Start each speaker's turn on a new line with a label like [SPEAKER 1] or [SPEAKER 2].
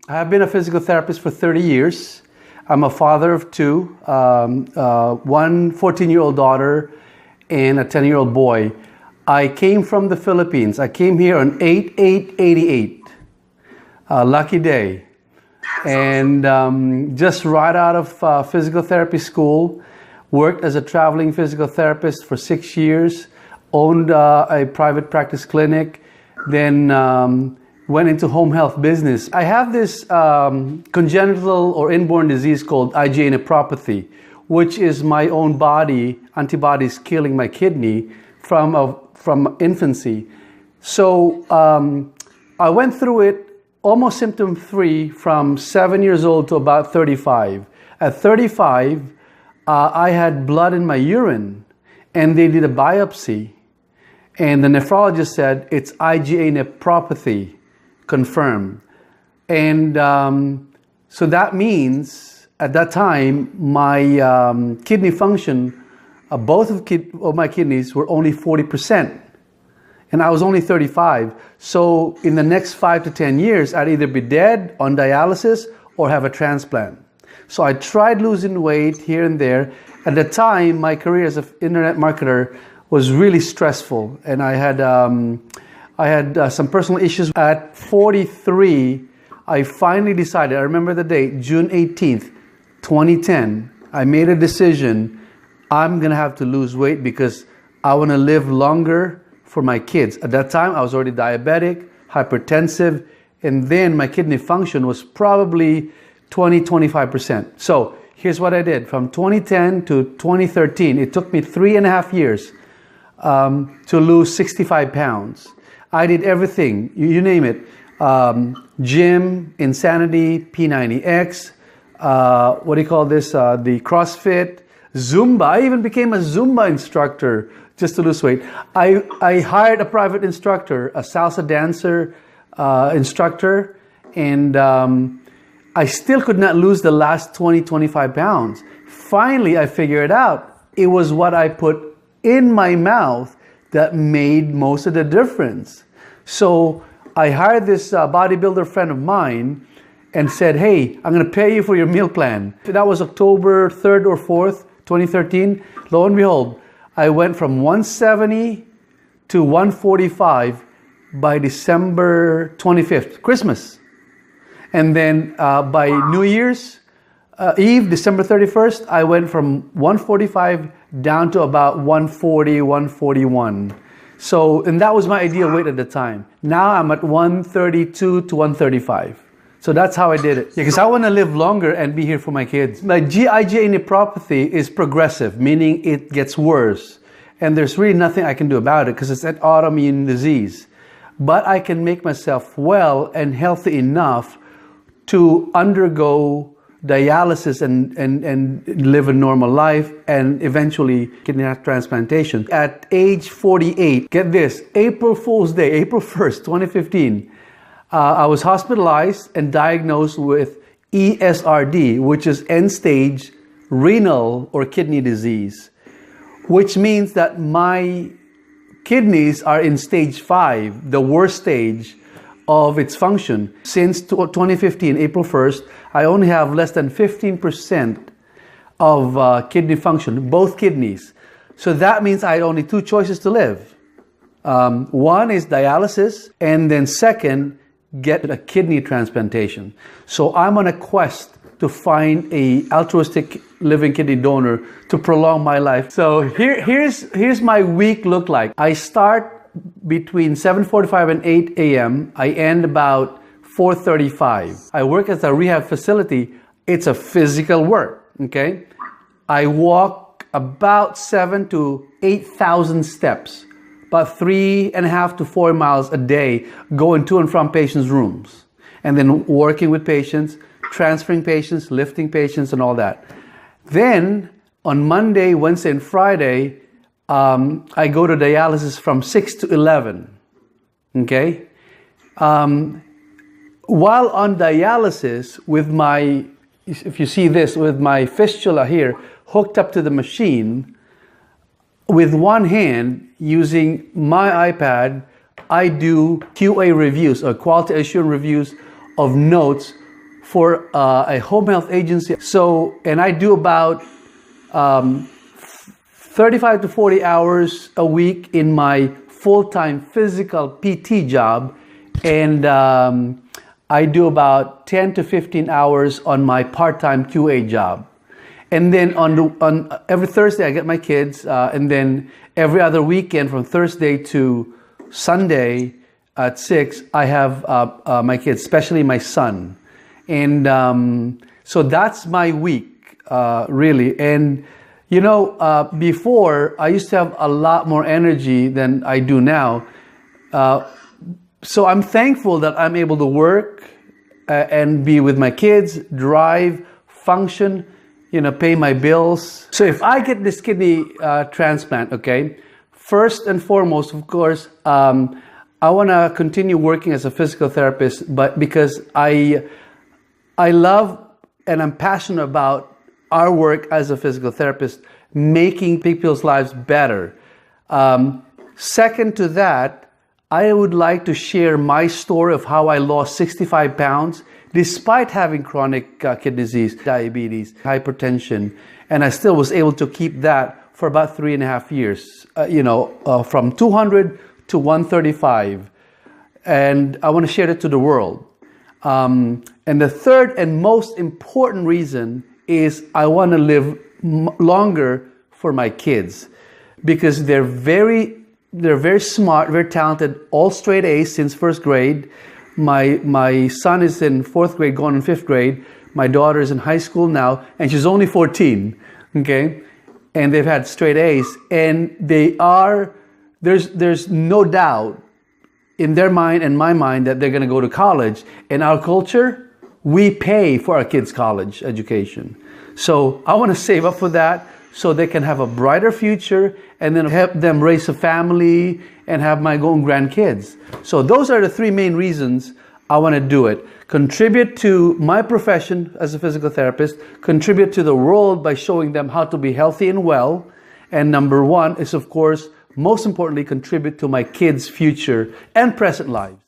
[SPEAKER 1] I have been a physical therapist for 30 years. I'm a father of two, one 14-year-old daughter and a 10-year-old boy. I came from the Philippines. I came here on 8/8/88. Lucky day. And just right out of physical therapy school, worked as a traveling physical therapist for 6 years, owned a private practice clinic, then went into home health business. I have this congenital or inborn disease called IgA nephropathy, which is my own body, antibodies killing my kidney from infancy. So I went through it almost symptom-free from 7 years old to about 35. At 35, I had blood in my urine, and they did a biopsy, and the nephrologist said it's IgA nephropathy, confirmed. And so that means at that time my kidney function, both of my kidneys were only 40%, and I was only 35. So in the next 5 to 10 years, I'd either be dead, on dialysis, or have a transplant. So I tried losing weight here and there. At the time, my career as an internet marketer was really stressful, and I had some personal issues. At 43, I finally decided, I remember the date, June 18th, 2010, I made a decision, I'm gonna have to lose weight because I wanna live longer for my kids. At that time, I was already diabetic, hypertensive, and then my kidney function was probably 20-25%. So here's what I did. From 2010 to 2013, it took me 3.5 years to lose 65 pounds. I did everything, you name it. Gym, Insanity, P90X, what do you call this? The CrossFit, Zumba. I even became a Zumba instructor just to lose weight. I hired a private instructor, a salsa dancer instructor, and I still could not lose the last 20-25 pounds. Finally, I figured it out. It was what I put in my mouth that made most of the difference. So I hired this bodybuilder friend of mine and said, hey, I'm gonna pay you for your meal plan. That was October 3rd or 4th, 2013. Lo and behold, I went from 170 to 145 by December 25th, Christmas. And then by New Year's Eve, December 31st, I went from 145 down to about 140, 141. So, and that was my ideal weight at the time. Now I'm at 132 to 135. So that's how I did it. Because I want to live longer and be here for my kids. My IgA nephropathy is progressive, meaning it gets worse. And there's really nothing I can do about it because it's an autoimmune disease. But I can make myself well and healthy enough to undergo dialysis and live a normal life and eventually kidney transplantation. At age 48, get this, April Fool's Day, April 1st, 2015, I was hospitalized and diagnosed with ESRD, which is end-stage renal or kidney disease, which means that my kidneys are in stage 5, the worst stage of its function. Since 2015, April 1st, I only have less than 15% of kidney function, both kidneys. So that means I had only 2 choices to live. One is dialysis, and then second, get a kidney transplantation. So I'm on a quest to find a altruistic living kidney donor to prolong my life. So here's my week look like. I start between 7:45 and 8 a.m. I end about 4:35. I work at a rehab facility. It's a physical work, okay? I walk about 7,000 to 8,000 steps, about 3.5 to 4 miles a day, going to and from patients' rooms, and then working with patients, transferring patients, lifting patients, and all that. Then on Monday, Wednesday, and Friday, I go to dialysis from 6 to 11, okay? While on dialysis with my, if you see this, with my fistula here hooked up to the machine, with one hand, using my iPad, I do QA reviews or quality assurance reviews of notes for a home health agency. So, and I do about 35 to 40 hours a week in my full-time physical PT job, and I do about 10 to 15 hours on my part-time QA job. And then on every Thursday I get my kids, and then every other weekend from Thursday to Sunday at 6 I have my kids, especially my son. And so that's my week, really. And you know, before I used to have a lot more energy than I do now. So I'm thankful that I'm able to work and be with my kids, drive, function, you know, pay my bills. So if I get this kidney transplant, okay, first and foremost, of course, I want to continue working as a physical therapist, but because I love and I'm passionate about our work as a physical therapist, making people's lives better. Second to that, I would like to share my story of how I lost 65 pounds despite having chronic kidney disease, diabetes, hypertension, and I still was able to keep that for about 3.5 years, from 200 to 135. And I want to share it to the world. And the third and most important reason is I want to live longer for my kids, because they're very smart, very talented, all straight A's since first grade. My son is in 4th grade, going in 5th grade. My daughter is in high school now, and she's only 14, okay? And they've had straight A's, and there's no doubt in their mind and my mind that they're going to go to college. In our culture, we pay for our kids' college education. So I want to save up for that so they can have a brighter future and then help them raise a family and have my own grandkids. So those are the 3 main reasons I want to do it. Contribute to my profession as a physical therapist, contribute to the world by showing them how to be healthy and well. And number 1 is, of course, most importantly, contribute to my kids' future and present lives.